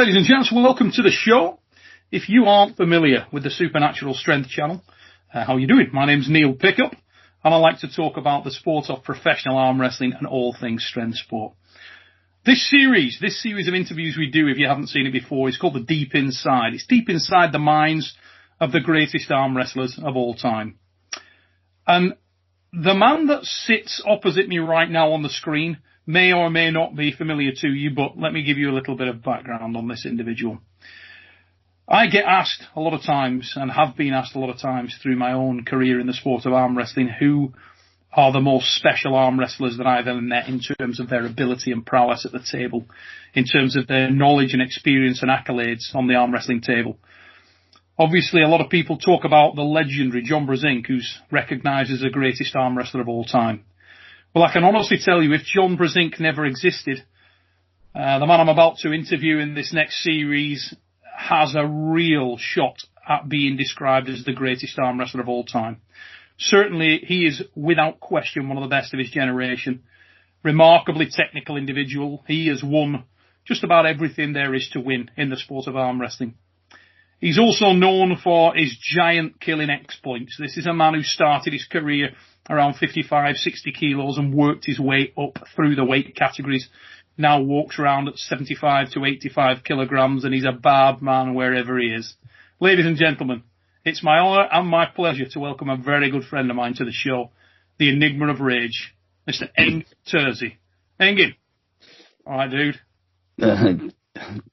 Ladies and gents, welcome to the show. If you aren't familiar with the Supernatural Strength channel, how you doing? My name's Neil Pickup, and I like to talk about the sport of professional arm wrestling and all things strength sport. This series of interviews we do, if you haven't seen it before, is called The Deep Inside. It's deep inside the minds of the greatest arm wrestlers of all time. And the man that sits opposite me right now on the screen may or may not be familiar to you, but let me give you a little bit of background on this individual. I get asked a lot of times, and have been asked a lot of times through my own career in the sport of arm wrestling, who are the most special arm wrestlers that I've ever met in terms of their ability and prowess at the table, in terms of their knowledge and experience and accolades on the arm wrestling table. Obviously, a lot of people talk about the legendary John Brzenk, who's recognised as the greatest arm wrestler of all time. Well, I can honestly tell you, if John Brzenk never existed, the man I'm about to interview in this next series has a real shot at being described as the greatest arm wrestler of all time. Certainly, he is without question one of the best of his generation. Remarkably technical individual. He has won just about everything there is to win in the sport of arm wrestling. He's also known for his giant killing exploits. This is a man who started his career around 55, 60 kilos and worked his way up through the weight categories. Now walks around at 75 to 85 kilograms, and he's a barbed man wherever he is. Ladies and gentlemen, it's my honour and my pleasure to welcome a very good friend of mine to the show, the Enigma of Rage, Mr. Engin Terzi. Engin. All right, dude.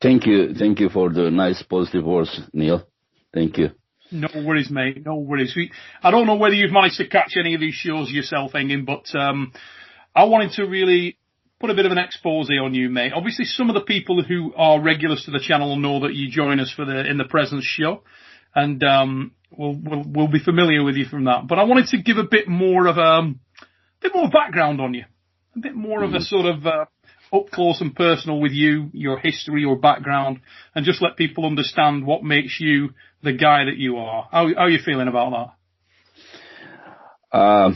Thank you for the nice positive words, Neil. Thank you. No worries, mate. No worries. I don't know whether you've managed to catch any of these shows yourself, Engin, but I wanted to really put a bit of an expose on you, mate. Obviously, some of the people who are regulars to the channel know that you join us in the present show, and we'll be familiar with you from that. But I wanted to give a bit more background on you, a bit more of a sort of up close and personal with you, your history, your background, and just let people understand what makes you the guy that you are. How are you feeling about that?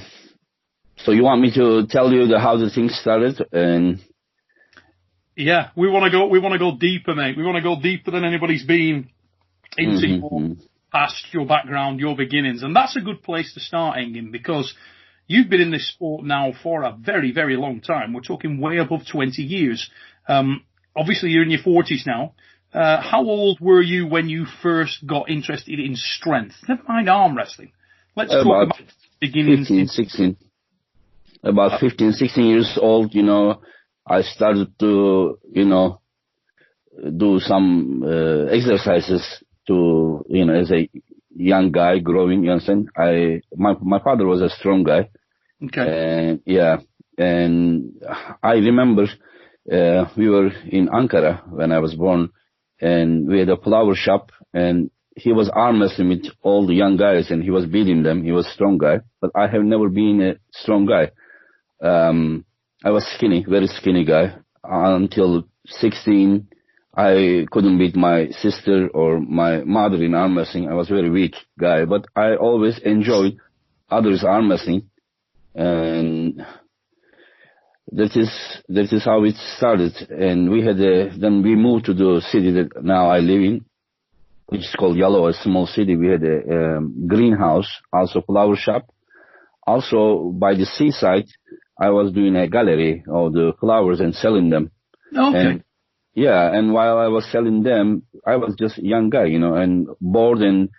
So you want me to tell you how the thing started? And yeah, we want to go deeper, mate. We want to go deeper than anybody's been into your past, your background, your beginnings, and that's a good place to start, Engin, because you've been in this sport now for a very, very long time. We're talking way above 20 years. Obviously, you're in your 40s now. How old were you when you first got interested in strength? Never mind arm wrestling. Let's talk about beginnings. 15, 16 years old, I started to, do some exercises to, as a young guy growing, you understand? My father was a strong guy. Okay. And I remember we were in Ankara when I was born, and we had a flower shop, and he was arm wrestling with all the young guys, and he was beating them. He was a strong guy, but I have never been a strong guy. I was skinny, very skinny guy. Until 16, I couldn't beat my sister or my mother in arm wrestling. I was a very weak guy, but I always enjoyed others' arm wrestling. And that is how it started. And then we moved to the city that now I live in, which is called Yalova, a small city. We had a greenhouse, also flower shop. Also, by the seaside, I was doing a gallery of the flowers and selling them. Okay. And while I was selling them, I was just a young guy, and bored, and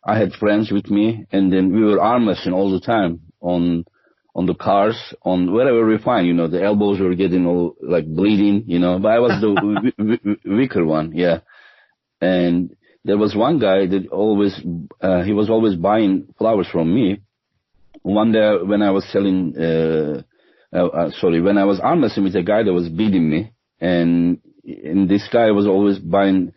I had friends with me, and then we were arm wrestling all the time on the cars, on wherever we find, the elbows were getting all like bleeding, but I was the weaker one, yeah. And there was one guy that he was always buying flowers from me. One day when I was when I was arm wrestling with a guy that was beating me, and this guy was always buying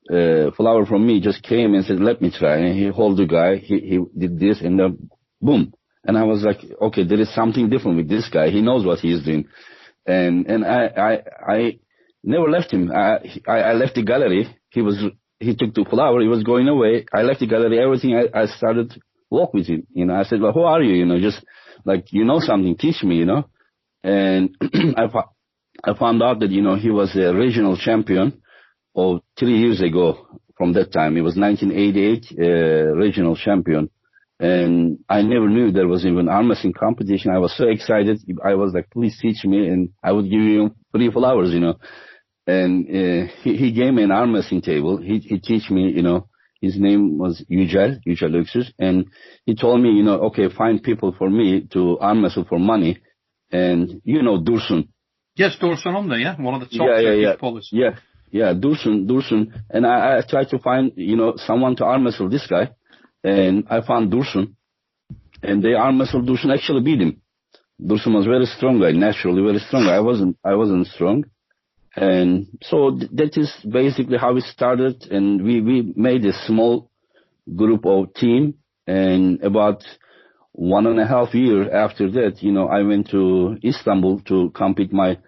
flower from me, just came and said, let me try. And he hold the guy, he did this, and then boom. And I was like, okay, there is something different with this guy. He knows what he is doing. And I never left him. I left the gallery. He took the flower. He was going away. I left the gallery, everything. I started walk with him. I said, well, who are you? Just like, something, teach me, And I found out that, he was a regional champion 3 years ago from that time. It was 1988 regional champion. And I never knew there was even arm wrestling competition. I was so excited. I was like, please teach me, and I would give you free flowers, And he gave me an arm wrestling table. He teach me, his name was Yücel Öksüz, and he told me, okay, find people for me to arm wrestle for money. And Dursun. Yes, Dursun on there, yeah, one of the top Turkish pullers. Yeah, Dursun. And I tried to find, someone to arm wrestle this guy. And I found Dursun, and they arm wrestled Dursun, actually beat him. Dursun was very strong guy, naturally very strong. I wasn't strong. And so that is basically how it started, and we made a small group of team, and about 1.5 years after that, I went to Istanbul to compete my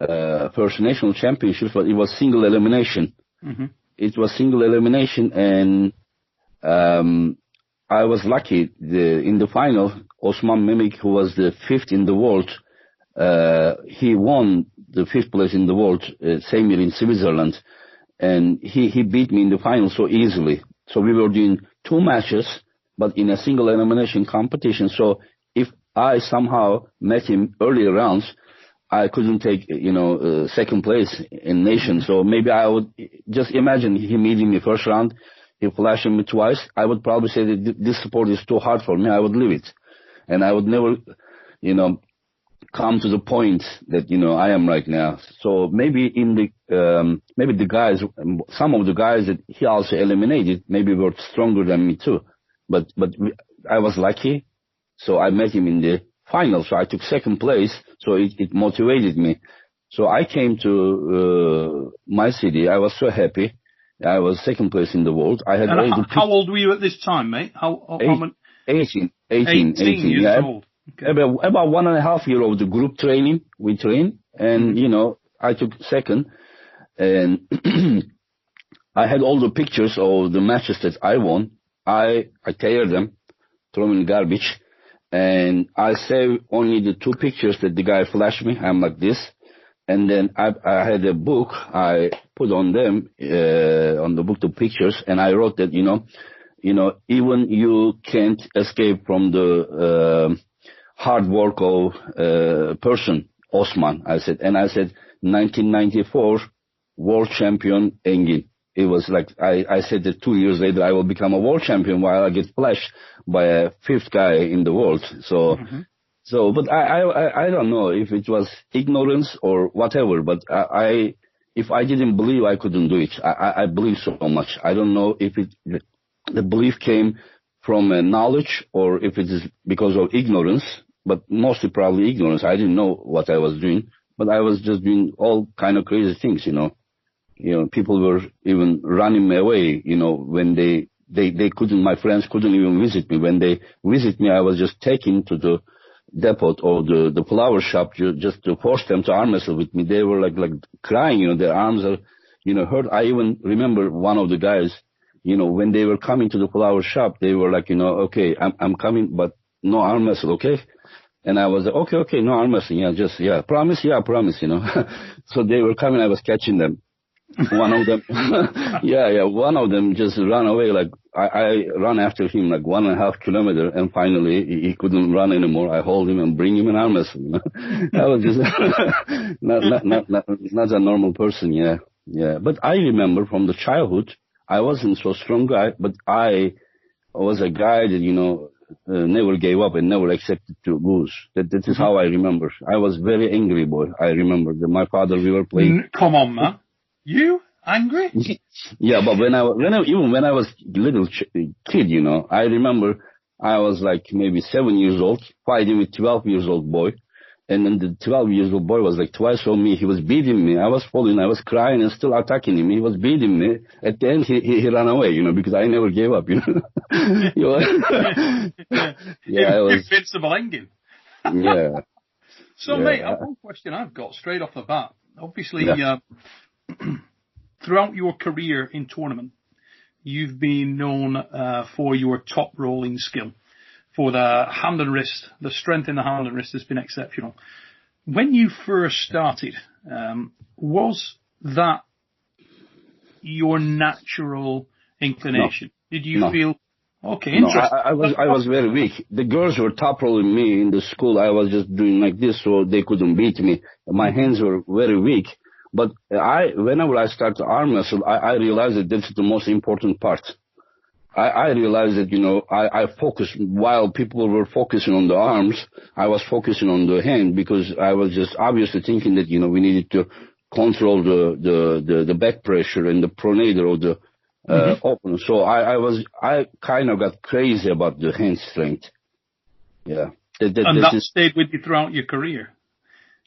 first national championships, but it was single elimination. Mm-hmm. It was single elimination, and I was lucky. In the final, Osman Memik, who was the 5th in the world, he won the 5th place in the world, same year in Switzerland, and he beat me in the final so easily. So we were doing 2 matches, but in a single elimination competition. So if I somehow met him earlier rounds, I couldn't take, second place in nation. So maybe I would just imagine him meeting me first round. He flashed me twice. I would probably say that this sport is too hard for me. I would leave it. And I would never, come to the point that, I am right now. So maybe maybe the guys, some of the guys that he also eliminated, maybe were stronger than me too. But I was lucky. So I met him in the final. So I took second place. So it motivated me. So I came to my city. I was so happy. I was second place in the world. I had how old were you at this time, mate? How many? 18 years old. Okay. About 1.5 years of the group training. We trained, and I took second, and I had all the pictures of the matches that I won. I tear them, throw them in garbage, and I save only the 2 pictures that the guy flashed me. I'm like this. And then I had a book I put on them, on the book, the pictures, and I wrote that, even you can't escape from the hard work of person, Osman, I said. And I said, 1994, world champion Engin. It was like, I said that 2 years later I will become a world champion while I get flashed by a 5th guy in the world. So, but I don't know if it was ignorance or whatever, but if I didn't believe, I couldn't do it. I believe so much. I don't know if the belief came from knowledge or if it is because of ignorance, but mostly probably ignorance. I didn't know what I was doing, but I was just doing all kind of crazy things, people were even running me away, when they couldn't, my friends couldn't even visit me. When they visit me, I was just taken to the depot or the flower shop just to force them to arm wrestle with me. They were like crying, their arms are, hurt. I even remember one of the guys, when they were coming to the flower shop, they were like, okay, I'm coming, but no arm wrestle, okay? And I was like, okay, no arm wrestling, promise, So they were coming, I was catching them. One of them, one of them just ran away. Like I ran after him like 1.5 kilometers, and finally he couldn't run anymore. I hold him and bring him in arm wrestling. I was just not a normal person. Yeah. But I remember from the childhood, I wasn't so strong guy, but I was a guy that never gave up and never accepted to lose. That is how I remember. I was very angry boy. I remember that my father, we were playing. Come on, man. You angry? Yeah, but when I was little kid, I remember I was like maybe 7 years old fighting with 12 years old boy, and then the 12 years old boy was like twice of me. He was beating me. I was falling. I was crying and still attacking him. He was beating me. At the end, he ran away. Because I never gave up. Yeah, I was invincible Engin. Yeah. So, mate, one question I've got straight off the bat. Obviously. Yeah. Throughout your career in tournament, you've been known for your top rolling skill, for the hand and wrist. The strength in the hand and wrist has been exceptional. When you first started, was that your natural inclination? No. Did you No. feel, okay, No, interesting. I was very weak. The girls were toppling me in the school. I was just doing like this so they couldn't beat me. My hands were very weak. But whenever I start to arm wrestle, I realized that that's the most important part. I realized that, you know, I focused while people were focusing on the arms, I was focusing on the hand because I was just obviously thinking that, you know, we needed to control the back pressure and the pronator of the open. So I kind of got crazy about the hand strength. Yeah. That stayed with you throughout your career?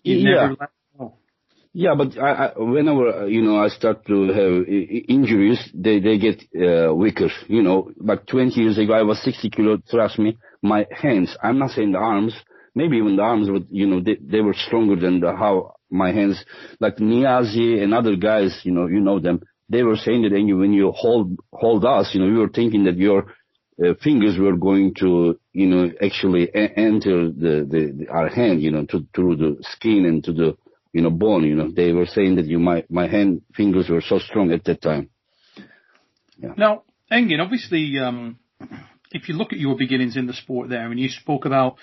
You never let go? Yeah, but whenever, you know, I start to have injuries, they get weaker. You know, like 20 years ago, I was 60 kilo. Trust me, my hands, I'm not saying the arms, maybe even the arms, but, you know, they were stronger than how my hands, like Niazi and other guys, you know them, they were saying that when you hold us, you know, we were thinking that your fingers were going to, you know, actually enter our hand, you know, through the skin and to the, you know, bone, you know. They were saying that my hand fingers were so strong at that time. Yeah. Now, Engin, obviously, if you look at your beginnings in the sport there, and you spoke about,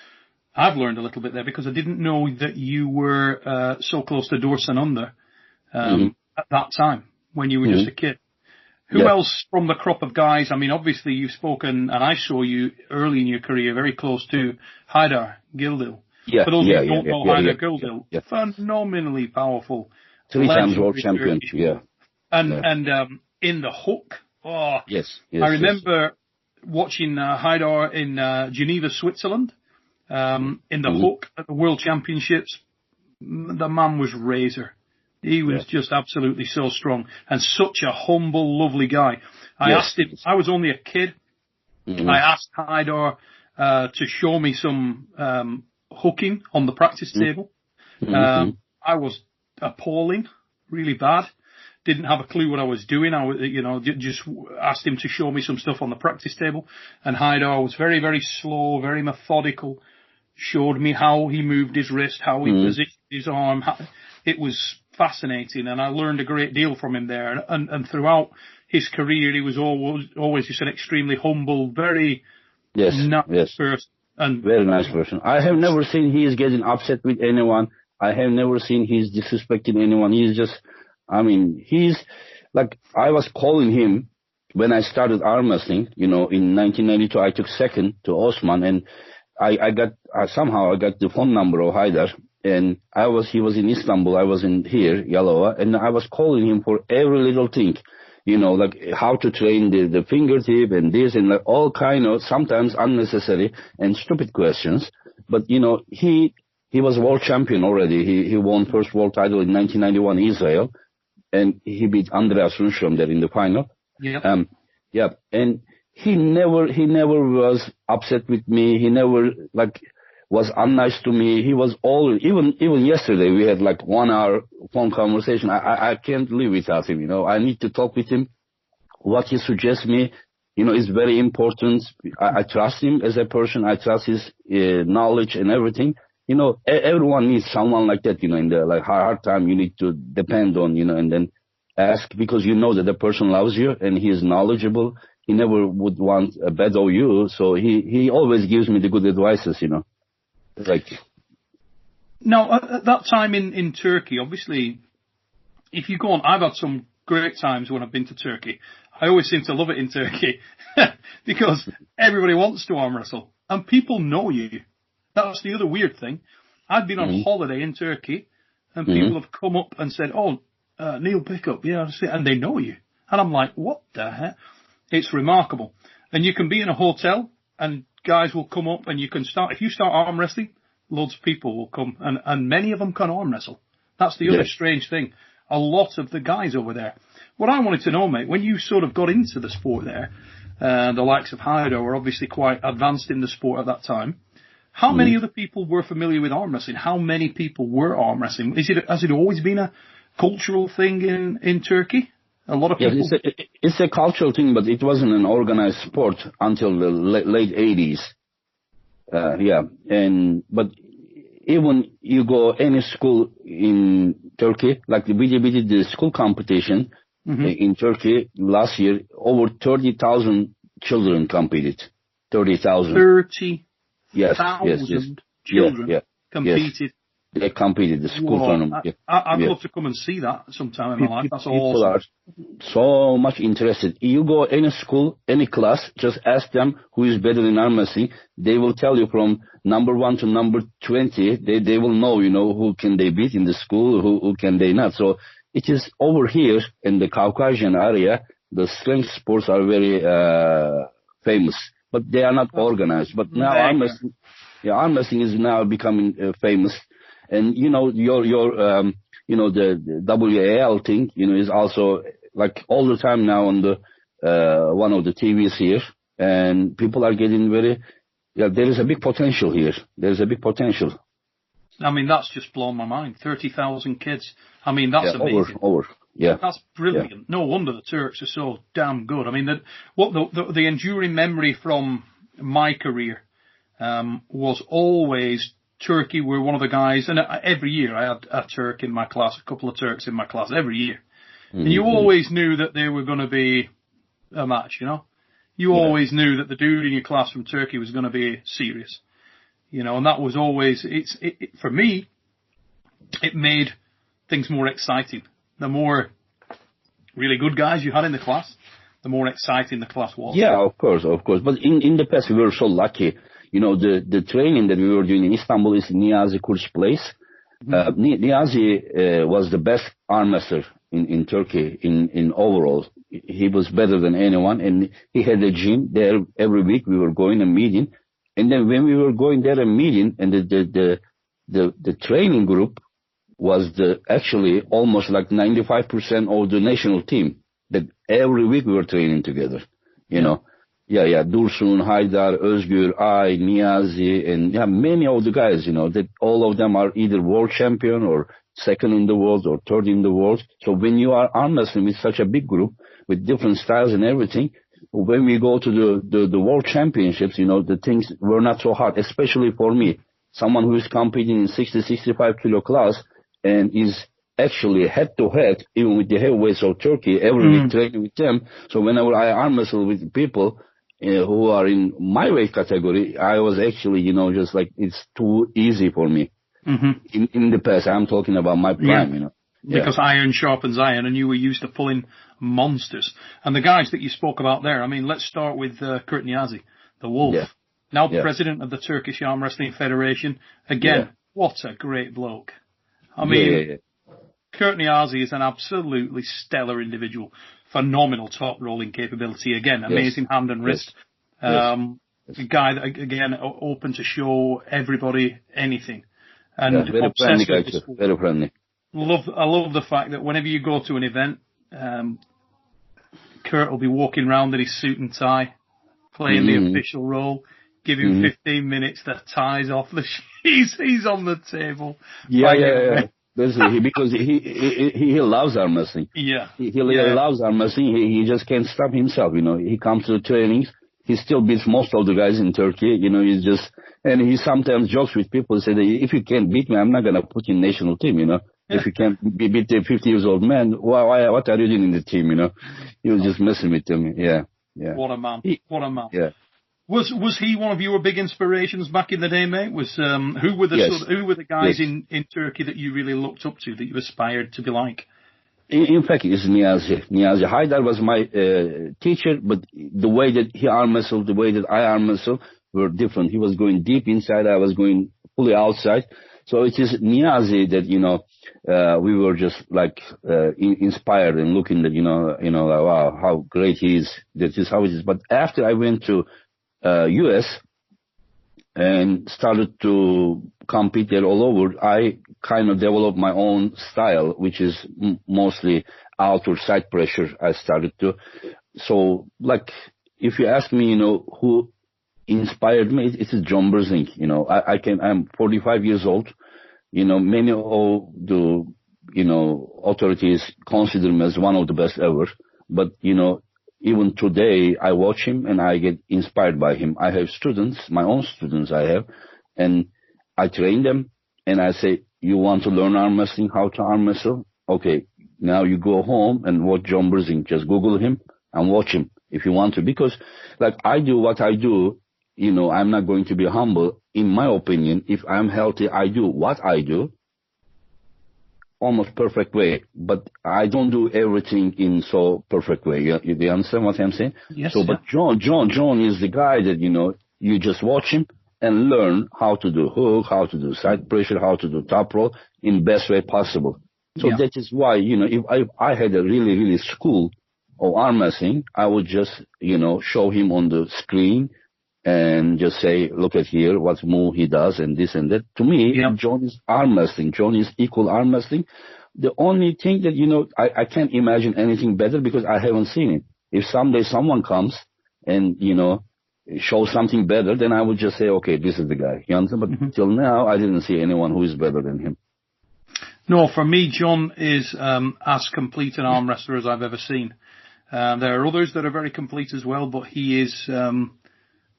I've learned a little bit there because I didn't know that you were so close to Dorsen Under at that time when you were just a kid. Who else from the crop of guys? I mean, obviously you've spoken, and I saw you early in your career very close to Haydar Gildil. Yeah, For those who don't know Haydar Gildil, phenomenally powerful. 3 times world champion, And in the hook, yes, I remember watching Haydar in Geneva, Switzerland, in the hook at the World Championships. The man was razor. He was just absolutely so strong and such a humble, lovely guy. I asked him, I was only a kid. I asked Haydar to show me some hooking on the practice table. I was appalling, really bad. Didn't have a clue what I was doing. I was, you know, just asked him to show me some stuff on the practice table. And Haydar was very, very slow, very methodical. Showed me how he moved his wrist, how he positioned his arm. It was fascinating, and I learned a great deal from him there. And throughout his career, he was always just an extremely humble, very nice person. And very nice person. I have never seen he is getting upset with anyone. I have never seen he's disrespecting anyone. He's just, I mean, he's like, I was calling him when I started arm wrestling, you know, in 1992, I took second to Osman, and I got the phone number of Haydar, and he was in Istanbul, I was in here, Yalova, and I was calling him for every little thing, you know, like how to train the fingertip and this and like all kind of sometimes unnecessary and stupid questions. But, you know, he was world champion already. He won first world title in 1991 in Israel, and he beat Andreas Rundström there in the final. And he never was upset with me. He never was unnice to me. He was always, even yesterday we had 1 hour phone conversation. I can't live without him, you know. I need to talk with him. What he suggests me, you know, is very important. I trust him as a person. I trust his knowledge and everything. You know, everyone needs someone like that, you know, in the hard time you need to depend on, you know, and then ask, because you know that the person loves you and he is knowledgeable. He never would want a bad of you. So he always gives me the good advices, you know. Now, at that time in Turkey, obviously, if you go on, I've had some great times when I've been to Turkey. I always seem to love it in Turkey because everybody wants to arm wrestle and people know you. That's the other weird thing. I've been on holiday in Turkey and people have come up and said, Neil Pickup, and they know you. And I'm like, what the heck? It's remarkable. And you can be in a hotel and guys will come up and you can start, if you start arm wrestling, loads of people will come and many of them can arm wrestle. That's the other strange thing. A lot of the guys over there. What I wanted to know, mate, when you sort of got into the sport there, the likes of Haydar were obviously quite advanced in the sport at that time. How many other people were familiar with arm wrestling? How many people were arm wrestling? Has it always been a cultural thing in Turkey? A lot of people. It's a cultural thing, but it wasn't an organized sport until the late 80s. But even you go any school in Turkey, like we did the school competition, in Turkey last year. Over 30,000 children competed. 30,000. 30,000 yes, children competed. Yes. They competed the school tournament. I'd love to come and see that sometime in my life. That's People awesome. are so much interested. You go any school, any class, just ask them who is better in arm wrestling. They will tell you from number 1 to number 20. They will know, who can they beat in the school, who can they not. So it is over here in the Caucasian area, the strength sports are very famous, but they are not organized. But now arm wrestling is now becoming famous. And your the W.A.F thing, is also like all the time now on the one of the TVs here, and people are getting very. There is a big potential here. There is a big potential. I mean, that's just blown my mind. 30,000 kids. I mean, that's amazing. Yeah, that's brilliant. Yeah. No wonder the Turks are so damn good. I mean, the enduring memory from my career was always. Turkey were one of the guys, and every year I had a Turk in my class, a couple of Turks in my class every year. And you always knew that they were going to be a match, You always knew that the dude in your class from Turkey was going to be serious, and that was always, for me, it made things more exciting. The more really good guys you had in the class, the more exciting the class was. Yeah, of course. But in the past, we were so lucky. The training that we were doing in Istanbul is Niyazi Kur's place. Niyazi was the best arm wrestler in Turkey in overall. He was better than anyone, and he had a gym there every week. We were going and meeting, and then when we were going there and meeting, and the training group was actually almost like 95% of the national team. That every week we were training together, Yeah, Dursun, Haydar, Özgür, I, Niyazi, and many of the guys, that all of them are either world champion or second in the world or third in the world. So when you are arm wrestling with such a big group with different styles and everything, when we go to the world championships, the things were not so hard, especially for me, someone who is competing in 60, 65 kilo class and is actually head-to-head, even with the heavyweights of Turkey, every week training with them. So whenever I arm wrestle with people who are in my weight category, I was actually, just like, it's too easy for me. In the past, I'm talking about my prime, Because iron sharpens iron, and you were used to pulling monsters. And the guys that you spoke about there, I mean, let's start with Kurt Niyazi, the Wolf. Yeah. Now president of the Turkish Arm Wrestling Federation. Again, what a great bloke. I mean, Kurt Niyazi is an absolutely stellar individual. Phenomenal top rolling capability. Again, amazing hand and wrist. The guy that, again, open to show everybody anything. And very friendly guy too. Very friendly. I love the fact that whenever you go to an event, Kurt will be walking around in his suit and tie, playing the official role, giving 15 minutes, the ties off the he's on the table. Yeah. Because he loves arm wrestling. Yeah. He loves arm wrestling. He just can't stop himself, He comes to the trainings. He still beats most of the guys in Turkey, and he sometimes jokes with people, say that if you can't beat me, I'm not going to put you in national team, If you can't beat the 50 years old man, what are you doing in the team, He was just messing with them. Yeah. What a man. What a man. Yeah. Was he one of your big inspirations back in the day, mate? Who were the guys in Turkey that you really looked up to, that you aspired to be like? In fact, it's Niyazi. Haydar was my teacher, but the way that he arm wrestled, the way that I arm wrestled were different. He was going deep inside, I was going fully outside. So it is Niyazi that we were just like inspired and looking at like, wow, how great he is. That is how it is. But after I went to U.S. and started to compete there all over, I kind of developed my own style, which is mostly out or side pressure. I started to. So, like, if you ask me, who inspired me, it is John Berzink. I'm 45 years old. Many of the, authorities consider him as one of the best ever. But, even today, I watch him and I get inspired by him. I have students, my own students I have, and I train them and I say, you want to learn arm wrestling, how to arm wrestle? Okay, Now you go home and watch John Brzink. Just Google him and watch him if you want to. Because, like, I do what I do, you know, I'm not going to be humble. In my opinion, if I'm healthy, I do what I do almost perfect way. But I don't do everything in so perfect way. You understand what I'm saying? Yes. So, but John is the guy that, you know, you just watch him and learn how to do hook, how to do side pressure, how to do top roll in best way possible. So that is why, you know, if I had a really, really school of arm wrestling, I would just, you know, show him on the screen and just say, look at here, what move he does and this and that. To me, John is arm wrestling. John is equal arm wrestling. The only thing that, you know, I can't imagine anything better because I haven't seen it. If someday someone comes and, you know, show something better, then I would just say, okay, this is the guy. You understand? But till now, I didn't see anyone who is better than him. No, for me, John is as complete an arm wrestler as I've ever seen. There are others that are very complete as well, but he is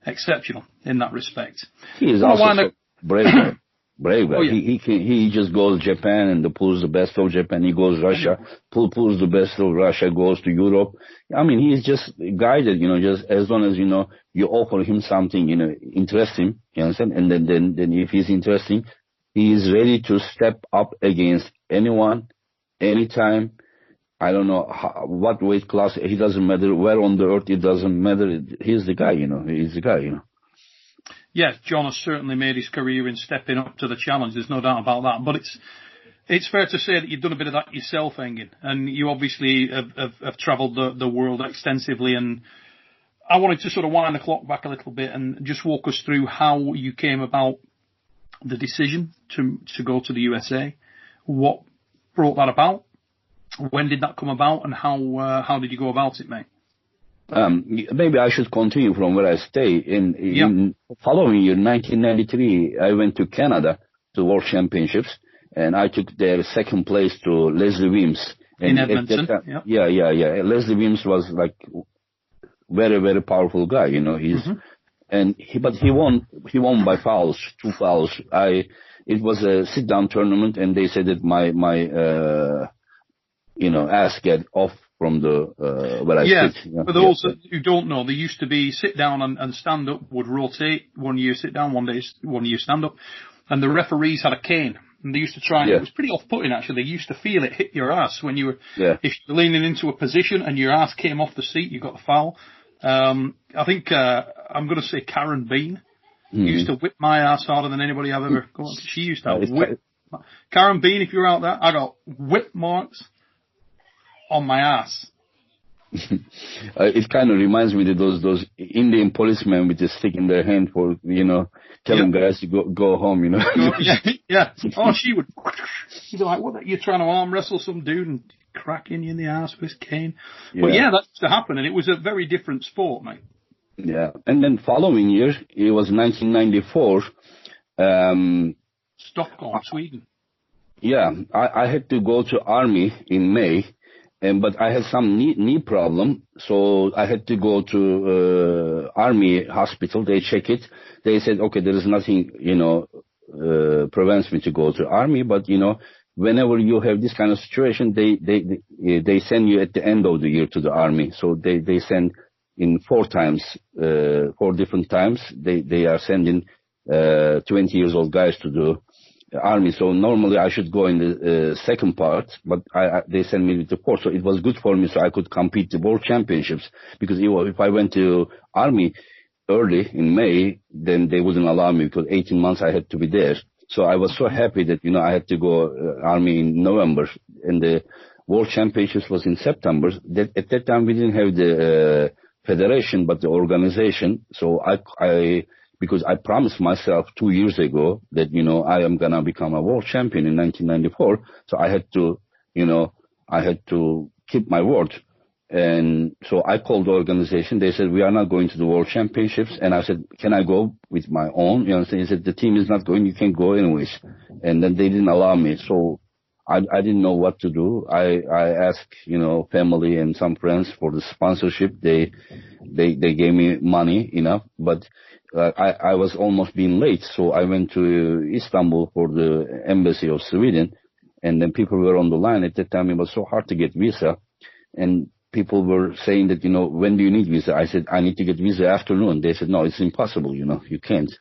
exceptional in that respect. He is also brave guy. Brave guy. Oh, yeah. He just goes Japan and pulls the best of Japan. He goes Russia, pulls the best of Russia, goes to Europe. I mean, he's just guided, you know, just as long as, you know, you offer him something, you know, interest him, you understand? And then if he's interesting, he is ready to step up against anyone, anytime. I don't know what weight class. He doesn't matter where on the earth. It doesn't matter. He's the guy, you know. He's the guy, you know. Yes, John has certainly made his career in stepping up to the challenge. There's no doubt about that. But it's fair to say that you've done a bit of that yourself, Engin, and you obviously have travelled the world extensively. And I wanted to sort of wind the clock back a little bit and just walk us through how you came about the decision to go to the USA. What brought that about? When did that come about, and how did you go about it, mate? Maybe I should continue from where I stay. In following year, 1993, I went to Canada to World Championships, and I took their second place to Leslie Wims. In Edmonton. Yeah. Leslie Wims was like very, very powerful guy. You know, but he won by fouls, 2 fouls. It was a sit down tournament, and they said that my you know, ass get off from the where I sit. Yeah, for those who don't know, they used to be sit down and stand up would rotate. 1 year sit down, 1 year stand up, and the referees had a cane, and they used to try. And it was pretty off-putting actually. They used to feel it hit your ass when you were if you were leaning into a position and your ass came off the seat, you got a foul. I think I'm going to say Karen Bean used to whip my ass harder than anybody I've ever gone to. She used to whip. Karen Bean, if you're out there, I got whip marks on my ass. It kind of reminds me of those Indian policemen with a stick in their hand for, you know, telling guys to go home, you know. Yeah. Oh, she would. She'd be like, "What? You're trying to arm wrestle some dude and cracking you in the ass with his cane?" Yeah. But that used to happen, and it was a very different sport, mate. Yeah, and then following year, it was 1994. Stockholm, Sweden. Yeah, I had to go to Army in May. But I had some knee problem, so I had to go to Army hospital. They check it. They said, okay, there is nothing, you know, prevents me to go to Army. But, you know, whenever you have this kind of situation, they send you at the end of the year to the Army. So they send in 4 different times. They are sending 20 years old guys to do Army. So normally I should go in the second part, but they sent me with the 4th. So it was good for me, so I could compete the World Championships. Because if I went to Army early in May, then they wouldn't allow me because 18 months I had to be there. So I was so happy that, you know, I had to go Army in November, and the World Championships was in September. At that time we didn't have the federation, but the organization. So because I promised myself 2 years ago that, you know, I am going to become a world champion in 1994. So I had to, you know, keep my word. And so I called the organization. They said, we are not going to the world championships. And I said, can I go with my own? You know, they said, the team is not going. You can go anyways. And then they didn't allow me. So I didn't know what to do. I asked, you know, family and some friends for the sponsorship. They gave me money enough, but I was almost being late, so I went to Istanbul for the embassy of Sweden, And then people were on the line. At that time, it was so hard to get visa. And people were saying that, when do you need visa? I said, I need to get visa afternoon. They said, no, it's impossible, you can't.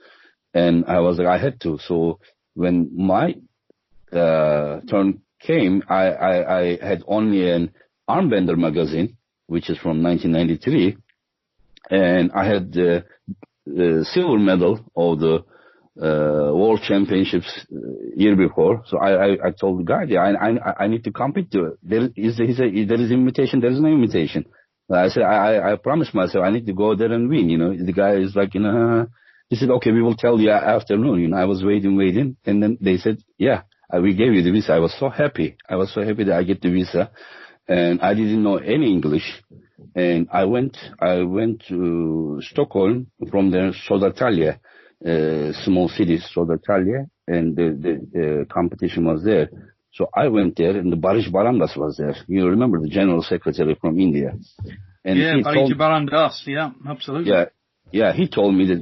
And I was like, I had to. So when my turn came, I had only an Armbender magazine, which is from 1993. And I had the silver medal of the World Championships year before. So I told the guy, I need to compete. There is invitation. There is no invitation. I said, I promised myself I need to go there and win. The guy is like, he said, okay, we will tell you afternoon. I was waiting. And then they said, yeah, we gave you the visa. I was so happy. That I get the visa. And I didn't know any English. And I went to Stockholm from there, Södertälje, small city, Södertälje, and the competition was there. So I went there, and the Barış Barandas was there. You remember the general secretary from India? And yeah, Barış Barandas. Yeah, absolutely. Yeah. He told me that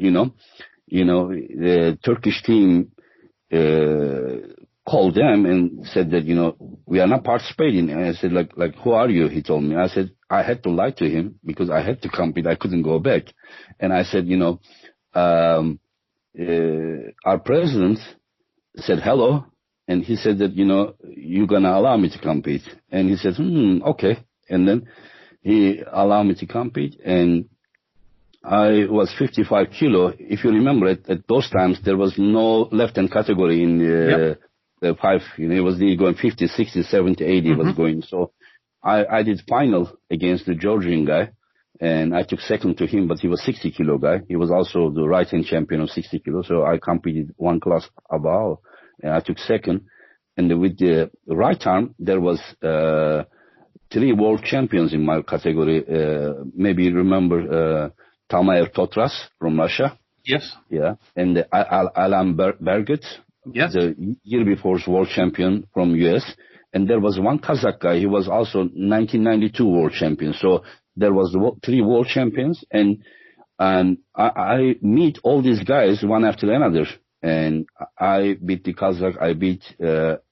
the Turkish team called them and said that we are not participating. And I said like who are you? He told me. I said I had to lie to him because I had to compete. I couldn't go back. And I said our president said hello, and he said that you're gonna allow me to compete. And he said okay. And then he allowed me to compete, and I was 55 kilo. If you remember, at those times there was no left-hand category in the five. It was going 50, 60, 70, 80 was going. So I did final against the Georgian guy, and I took second to him, but he was 60 kilo guy. He was also the right-hand champion of 60 kilo. So I competed one class above, and I took second. And with the right arm, there was 3 world champions in my category. Maybe you remember Tamayev Totras from Russia. Yes. Yeah. And Alan Berget. Yes. The year before's world champion from US. And there was one Kazakh guy. He was also 1992 world champion. So there was 3 world champions. And I meet all these guys one after another. And I beat the Kazakh. I beat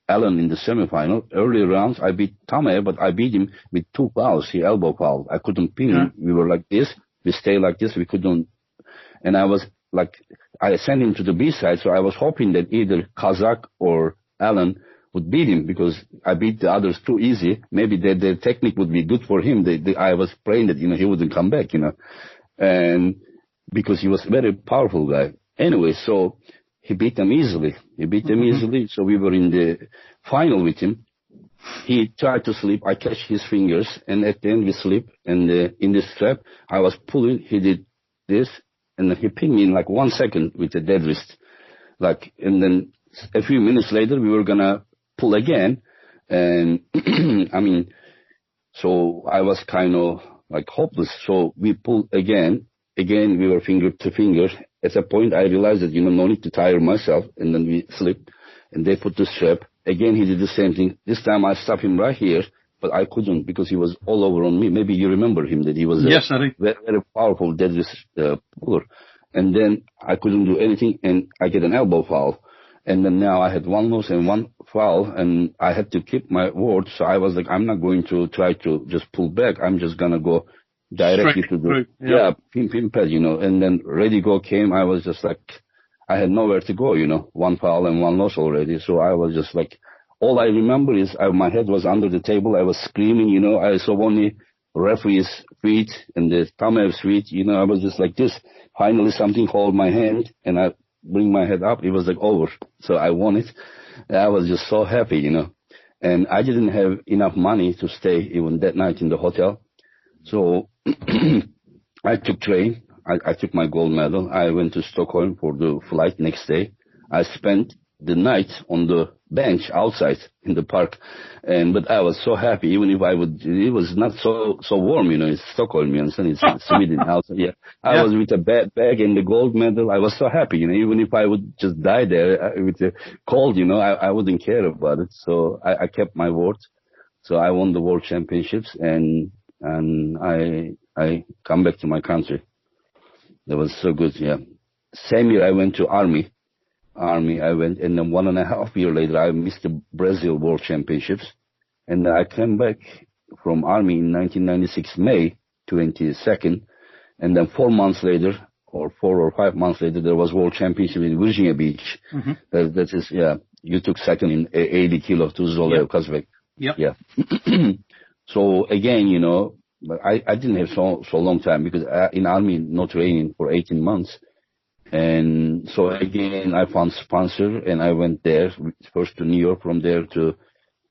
Alan in the semifinal. Early rounds, I beat Tamayev, but I beat him with 2 fouls. He elbow fouled. I couldn't pin him. We were like this. We stay like this. We couldn't. And I was like, I sent him to the B-side, so I was hoping that either Kazakh or Alan would beat him because I beat the others too easy. Maybe the technique would be good for him. I was praying that, he wouldn't come back, and because he was a very powerful guy. Anyway, so he beat them easily. So we were in the final with him. He tried to sleep. I catch his fingers, and at the end we sleep. And in the strap, I was pulling. He did this, and he pinned me in like 1 second with the dead wrist. And then a few minutes later, we were gonna pull again. And so I was kind of like hopeless. So we pulled again. Again, we were finger to finger. At a point, I realized that, no need to tire myself. And then we slipped, and they put the strap. Again, he did the same thing. This time I stopped him right here, but I couldn't because he was all over on me. Maybe you remember him, that he was a very, very powerful deadlift puller. And then I couldn't do anything, and I get an elbow foul. And then now I had 1 loss and 1 foul, and I had to keep my word. So I was like, I'm not going to try to just pull back. I'm just going to go directly to the pin pad, And then Ready Go came. I was just like, I had nowhere to go, 1 foul and 1 loss already. So I was just like, all I remember is my head was under the table. I was screaming, I saw only referee's feet and the Tamev's feet, I was just like this. Finally, something hold my hand, and I bring my head up. It was like over. So I won it. I was just so happy, And I didn't have enough money to stay even that night in the hotel. So I took train. I took my gold medal. I went to Stockholm for the flight next day. I spent the night on the bench outside in the park, but I was so happy. Even if it was not so warm, it's Stockholm, it's Sweden outside. Yeah, I was with a bag and the gold medal. I was so happy, even if I would just die there with the cold, I wouldn't care about it. So I kept my word. So I won the world championships, and I come back to my country. That was so good, yeah. Same year I went to Army. Army, I went, and then 1.5 years later, I missed the Brazil World Championships. And I came back from Army in 1996, May 22nd. And then 4 months later, or 4 or 5 months later, there was World Championship in Virginia Beach. Mm-hmm. That is, yeah, you took second in 80 kilo to Zloty Tur. Yep. Yeah. So again, you know, but I didn't have so long time because in Army, no training for 18 months. And so again, I found sponsor and I went there first to New York, from there to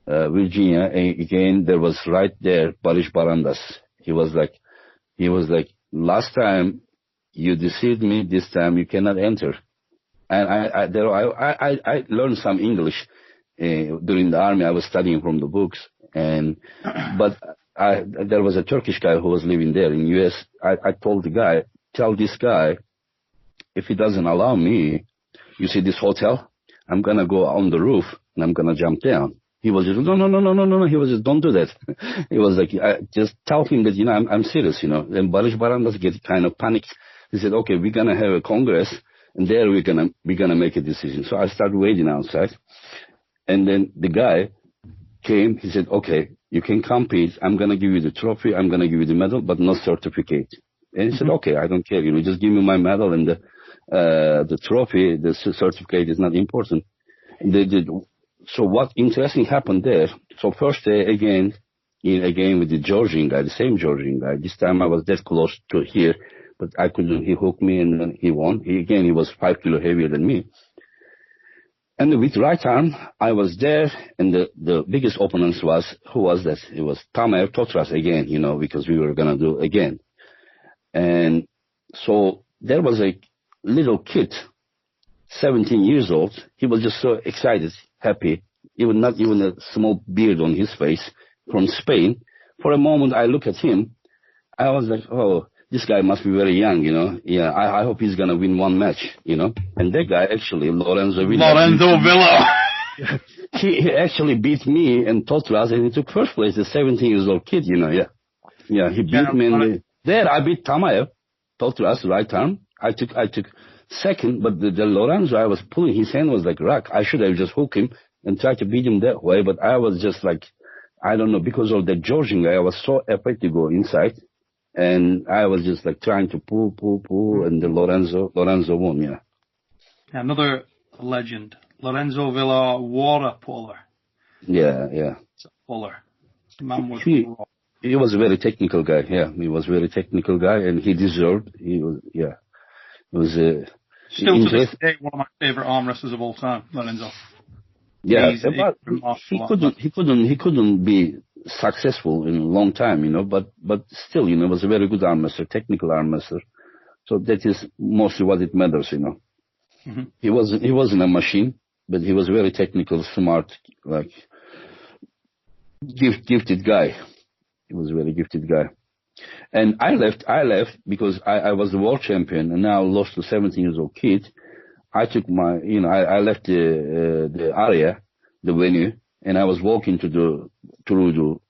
Virginia. And again, there was right there, Barış Barandas. He was like, last time you deceived me, this time you cannot enter. And I learned some English during the Army. I was studying from the books, but there was a Turkish guy who was living there in US. I told the guy, tell this guy, if he doesn't allow me, you see this hotel, I'm gonna go on the roof and I'm gonna jump down. He was just, no. He was just, don't do that. He was like, just tell him that, you know, I'm serious, you know. Then Barış Barandas get kind of panicked. He said, okay, we're gonna have a congress and there we're gonna make a decision. So I started waiting outside. And then the guy came, he said, okay, you can compete. I'm gonna give you the trophy. I'm gonna give you the medal, but no certificate. And he said, okay, I don't care. You know, just give me my medal and the trophy. The certificate is not important. So what interesting happened there? So first day again with the Georgian guy, the same Georgian guy. This time I was that close to here, but I couldn't. He hooked me and then he won. He was 5 kilo heavier than me. And with right arm, I was there, and the biggest opponent who was that? It was Tamer Totras again, you know, because we were gonna do again. And so there was a little kid, 17 years old. He was just so excited, happy, not even a small beard on his face, from Spain. For a moment, I look at him. I was like, oh, this guy must be very young, you know. Yeah, I hope he's going to win one match, you know. And that guy actually, Lorenzo Villa. He actually beat me and Totras, and he took first place, the 17-year-old kid, you know, yeah. Yeah, he beat me. And there I beat Tamayev, Totras, right arm. I took second, but the Lorenzo, I was pulling, his hand was like rock. I should have just hooked him and tried to beat him that way, but I was just like, I don't know, because of the Georgian guy, I was so afraid to go inside. And I was just like trying to pull, and the Lorenzo won, yeah. Another legend, Lorenzo Villa, water puller. Yeah. Puller. Man was he was a very technical guy, yeah. He was a very technical guy, and he deserved, It was still to this day one of my favorite arm wrestlers of all time, Lorenzo. Yeah, but he couldn't be successful in a long time, you know, but still, you know, was a very good arm wrestler, technical arm wrestler. So that is mostly what it matters, you know. Mm-hmm. He wasn't a machine, but he was very technical, smart, like gifted guy. He was a very gifted guy. And I left because I was the world champion and now lost to 17-year-old kid. I took I left the area, the venue, and I was walking through the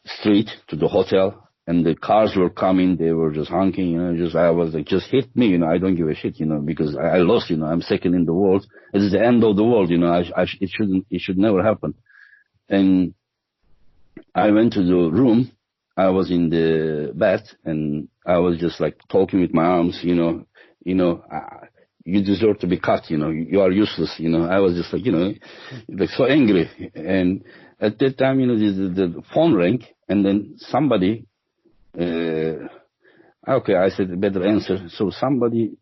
street to the hotel, and the cars were coming. They were just honking, you know. I was like, just hit me, you know. I don't give a shit, you know, because I lost, you know. I'm second in the world. It is the end of the world, you know. It should never happen. And I went to the room. I was in the bed, and I was just like talking with my arms, you know. You deserve to be cut, you know. You are useless, you know. I was just like, you know, like so angry. And at that time, you know, the phone rang, and then somebody, okay, I said, better answer. So somebody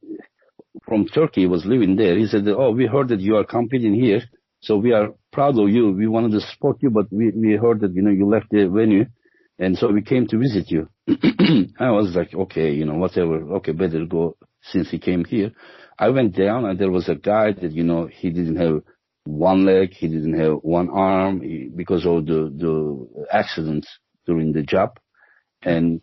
from Turkey was living there. He said, oh, we heard that you are competing here, so we are proud of you. We wanted to support you, but we heard that, you know, you left the venue, and so we came to visit you. I was like, okay, you know, whatever. Okay, better go since he came here. I went down, and there was a guy that, you know, he didn't have one leg, he didn't have one arm because of the accident during the job. And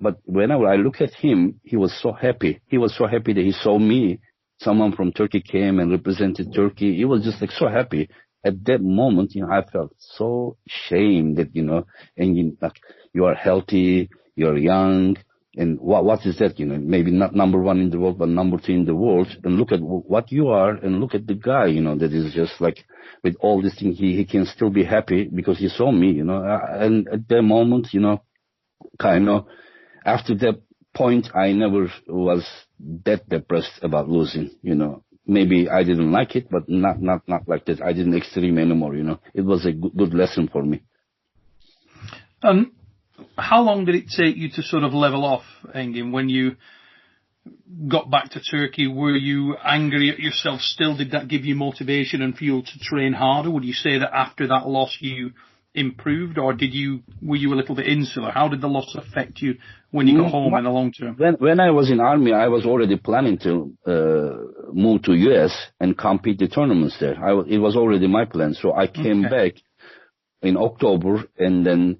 but whenever I look at him, he was so happy. He was so happy that he saw me. Someone from Turkey came and represented Turkey. He was just like so happy. At that moment, you know, I felt so ashamed that, you know, and like, you are healthy, you're young, And what is that? Maybe not number one in the world, but number two in the world. And look at what you are, and look at the guy, that is just like, with all this thing, he can still be happy because he saw me, and at that moment, kind of, after that point, I never was that depressed about losing, Maybe I didn't like it, but not like that. I didn't extreme anymore, It was a good lesson for me. How long did it take you to sort of level off, Engin, when you got back to Turkey? Were you angry at yourself still? Did that give you motivation and fuel to train harder? Would you say that after that loss you improved, or were you a little bit insular? How did the loss affect you when you got home in the long term? When I was in army, I was already planning to move to US and compete the tournaments there. It was already my plan. So I came back in October, and then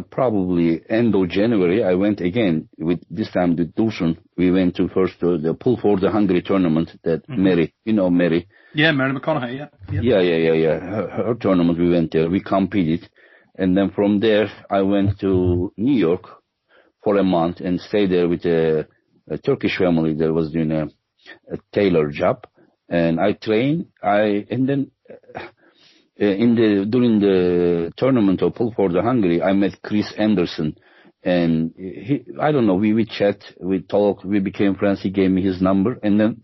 probably end of January, I went again with this time with Dursun. We went to first to the Pull for the Hungary tournament that Mary, Mary. Yeah, Mary McConaughey, yeah. Yeah. Her tournament, we went there. We competed. And then from there, I went to New York for a month and stayed there with a Turkish family that was doing a tailor job. And I trained. And then during the tournament of Pull for the Hungary, I met Chris Anderson. And I don't know, we chat, we talk, we became friends. He gave me his number. And then,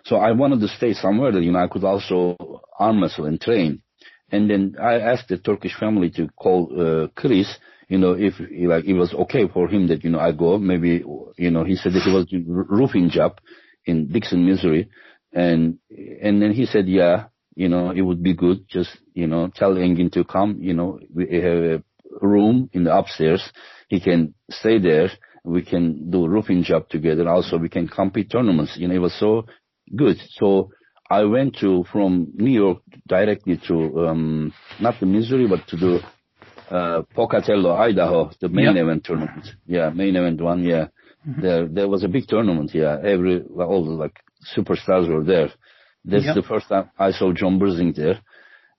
so I wanted to stay somewhere that, I could also arm wrestle and train. And then I asked the Turkish family to call Chris, if it was okay for him that, I go. Maybe, he said that he was doing roofing job in Dixon, Missouri. And then he said, yeah, it would be good. Just, tell Engin to come. We have a room in the upstairs. He can stay there. We can do roofing job together. Also, we can compete tournaments. It was so good. So I went from New York directly to, not the Missouri, but to the Pocatello, Idaho, the main event tournament. Yeah, main event one, yeah. There was a big tournament, yeah. All the superstars were there. That's the first time I saw John Burzing there.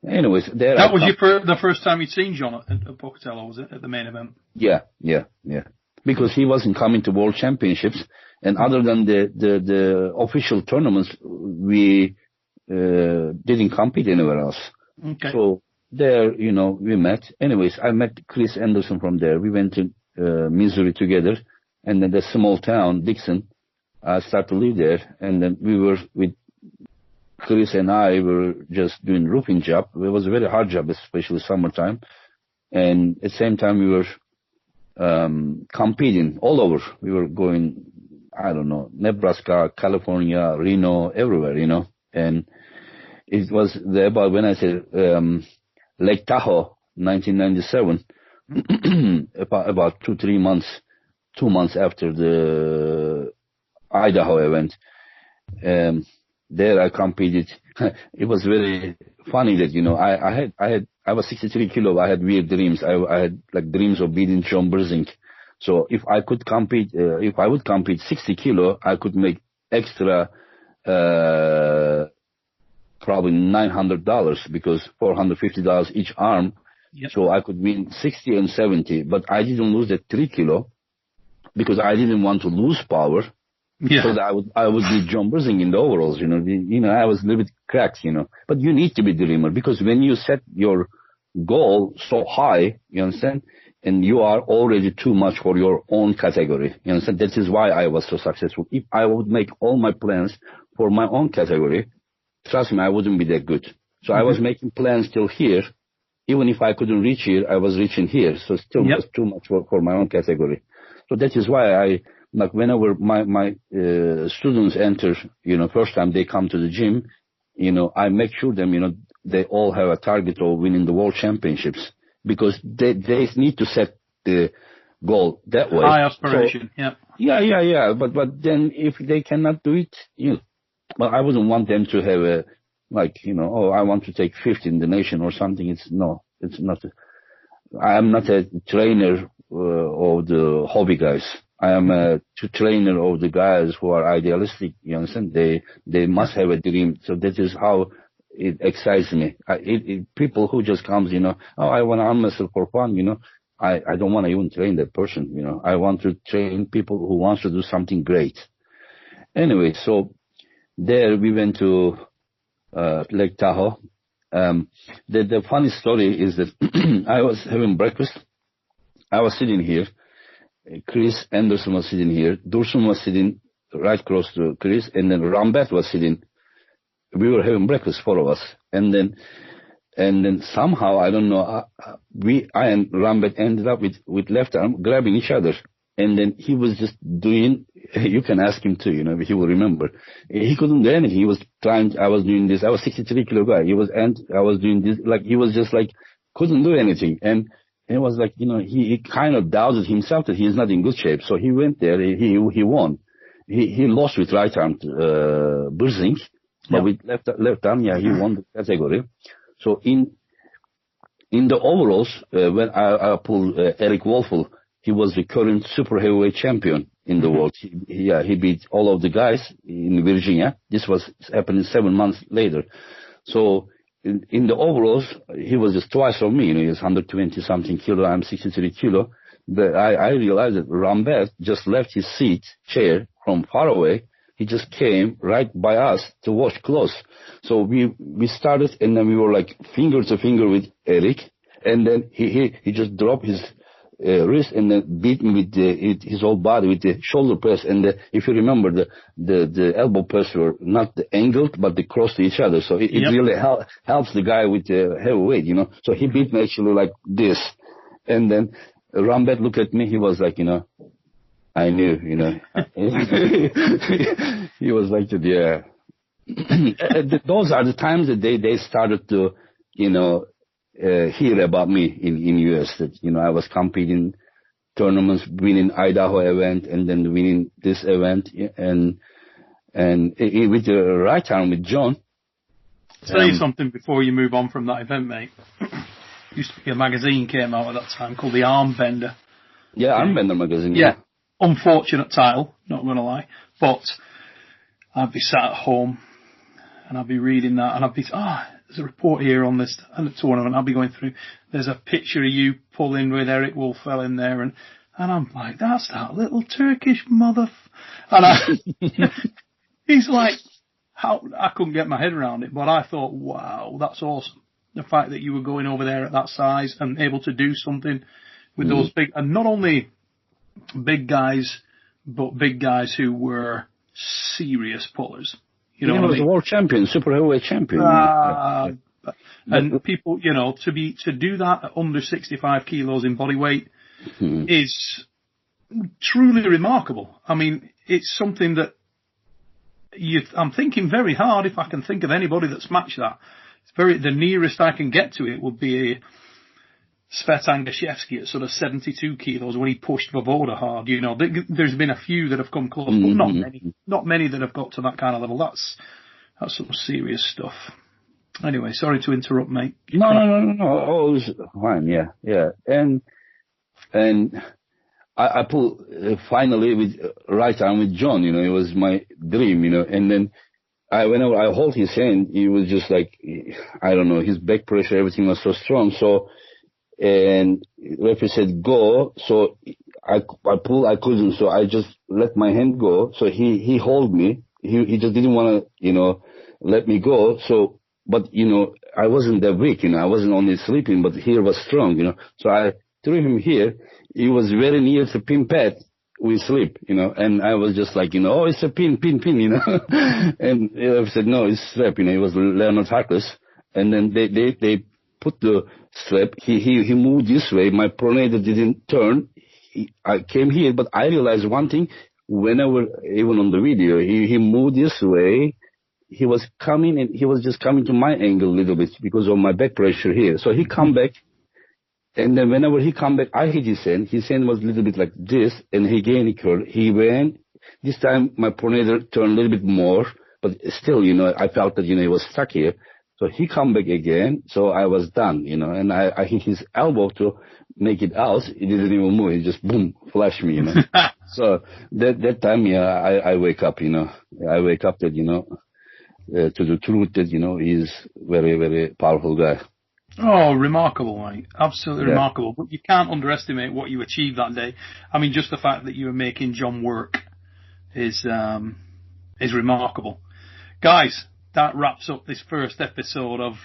Anyways, there. That was the first time you'd seen John at Pocatello, was it, at the main event? Yeah. Because he wasn't coming to World Championships, and other than the official tournaments, we didn't compete anywhere else. Okay. So there, we met. Anyways, I met Chris Anderson from there. We went to Missouri together, and then the small town, Dixon, I started to live there, and then we were with Chris and I were just doing roofing job. It was a very hard job, especially summertime. And at the same time, we were competing all over. We were going, I don't know, Nebraska, California, Reno, everywhere, And it was about when I said Lake Tahoe, 1997, about 2 months after the Idaho event. There I competed. It was very funny that, I was 63 kilo. I had weird dreams. I had dreams of beating John Burzing. So if I would compete 60 kilo, I could make extra, probably $900 because $450 each arm. Yep. So I could win 60 and 70, but I didn't lose that 3 kilo because I didn't want to lose power. Yeah. So that I would be John Burzing in the overalls, I was a little bit cracked, But you need to be dreamer because when you set your goal so high, you understand, and you are already too much for your own category, you understand. That is why I was so successful. If I would make all my plans for my own category, trust me, I wouldn't be that good. So I was making plans till here. Even if I couldn't reach here, I was reaching here. So still was too much for my own category. So that is why whenever my students enter, first time they come to the gym, I make sure them, they all have a target of winning the world championships because they need to set the goal that way. High aspiration, so, yeah. But then if they cannot do it, well, I wouldn't want them to have I want to take fifth in the nation or something. It's not. I am not a trainer of the hobby guys. I am a trainer of the guys who are idealistic, you understand? They must have a dream. So that is how it excites me. People who just comes, I want to arm wrestle for fun, I don't want to even train that person, you know. I want to train people who wants to do something great. Anyway, so there we went to Lake Tahoe. The funny story is that I was having breakfast. I was sitting here. Chris Anderson was sitting here. Dursun was sitting right close to Chris, and then Rambert was sitting. We were having breakfast, four of us, and then somehow, I don't know, I and Rambert ended up with left arm grabbing each other. And then he was just doing, you can ask him too, you know, he will remember. He couldn't do anything. He was trying, I was doing this. I was 63 kilo guy. I was doing this, like, he was just like, couldn't do anything. And it was like, you know, he kind of doubted himself that he is not in good shape. So he went there, he won. He lost with right arm, Burzing, but with left arm, yeah, he won the category. So in the overalls, when I pulled Eric Wolfel, he was the current super heavyweight champion in the world. He beat all of the guys in Virginia. This was happening 7 months later. So in the overalls, he was just twice of me. You know, he was 120 something kilo. I'm 63 kilo. But I realized that Rambert just left his chair from far away. He just came right by us to watch close. So we started, and then we were like finger to finger with Eric, and then he just dropped his wrist and then beat me with his whole body with the shoulder press. And if you remember, the elbow press were not angled, but they crossed to each other. So it really helps the guy with the heavyweight, you know. So he beat me actually like this. And then Rambert looked at me. He was like, you know, I knew, you know. He was like, yeah. Those are the times that they started to, you know, hear about me in US, that, you know, I was competing tournaments, winning Idaho event, and then winning this event, and with the right arm with John. Tell you something before you move on from that event, mate. Used to be a magazine came out at that time called the Armbender. Yeah, Armbender magazine. Yeah. Unfortunate title, not going to lie, but I'd be sat at home and I'd be reading that, and I'd be, there's a report here on this tournament. I'll be going through. There's a picture of you pulling with Eric Wolfel in there, and I'm like, that's that little Turkish and he's like, how? I couldn't get my head around it, but I thought, wow, that's awesome. The fact that you were going over there at that size and able to do something with those big, and not only big guys, but big guys who were serious pullers. You know, he was a world champion, super heavyweight champion. And people, you know, to do that at under 65 kilos in body weight is truly remarkable. I mean, it's something that I'm thinking very hard if I can think of anybody that's matched that. The nearest I can get to it would be Svet Angashevsky at sort of 72 kilos when he pushed Voboda hard. You know, there's been a few that have come close, but not many that have got to that kind of level. That's sort of serious stuff. Anyway, sorry to interrupt, mate. No. Oh, it was fine. Yeah. And I pulled finally with right arm with John. You know, it was my dream. You know, and then whenever I hold his hand, he was just like, I don't know, his back pressure, everything was so strong. So. And referee said go, so I pulled, I couldn't, so I just let my hand go. So he held me. He just didn't want to, you know, let me go. So, but you know, I wasn't that weak, you know, I wasn't only sleeping, but here was strong, you know. So I threw him here. He was very near to pin pad. We sleep, you know, and I was just like, you know, oh, it's a pin, you know. And I said, no, it's strap, you know. It was Leonard Harkless. And then they put the strap. He moved this way. My pronator didn't turn. I came here, but I realized one thing. Whenever, even on the video, he moved this way. He was coming, and he was just coming to my angle a little bit because of my back pressure here. So he come back, and then whenever he come back, I hit his hand. His hand was a little bit like this, and again he curled. He went. This time my pronator turned a little bit more, but still, you know, I felt that, you know, he was stuck here. So he come back again, so I was done, you know, and I hit his elbow to make it out. He didn't even move. He just, boom, flashed me, you know. So that time, yeah, I wake up, you know. I wake up that, you know, to the truth that, you know, he's very, very powerful guy. Oh, remarkable, mate. Absolutely Yeah. remarkable. But you can't underestimate what you achieved that day. I mean, just the fact that you were making John work is remarkable. Guys, that wraps up this first episode of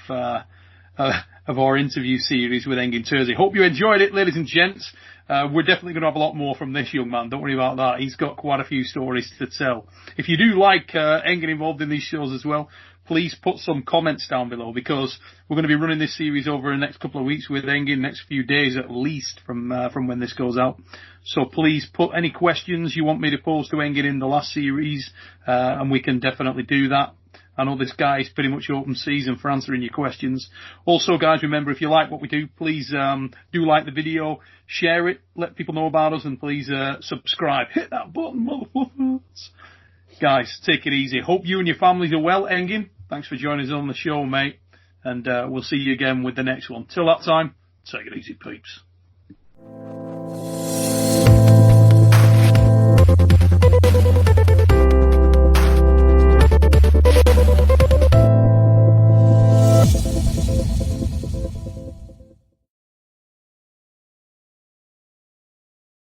our interview series with Engin Terzi. Hope you enjoyed it, ladies and gents. We're definitely going to have a lot more from this young man. Don't worry about that. He's got quite a few stories to tell. If you do like Engin involved in these shows as well, please put some comments down below, because we're going to be running this series over the next couple of weeks with Engin, next few days at least from when this goes out. So please put any questions you want me to pose to Engin in the last series, and we can definitely do that. I know this guy is pretty much open season for answering your questions. Also, guys, remember, if you like what we do, please do like the video, share it, let people know about us, and please subscribe. Hit that button, motherfuckers. Guys, take it easy. Hope you and your families are well, Engin. Thanks for joining us on the show, mate. And we'll see you again with the next one. Till that time, take it easy, peeps.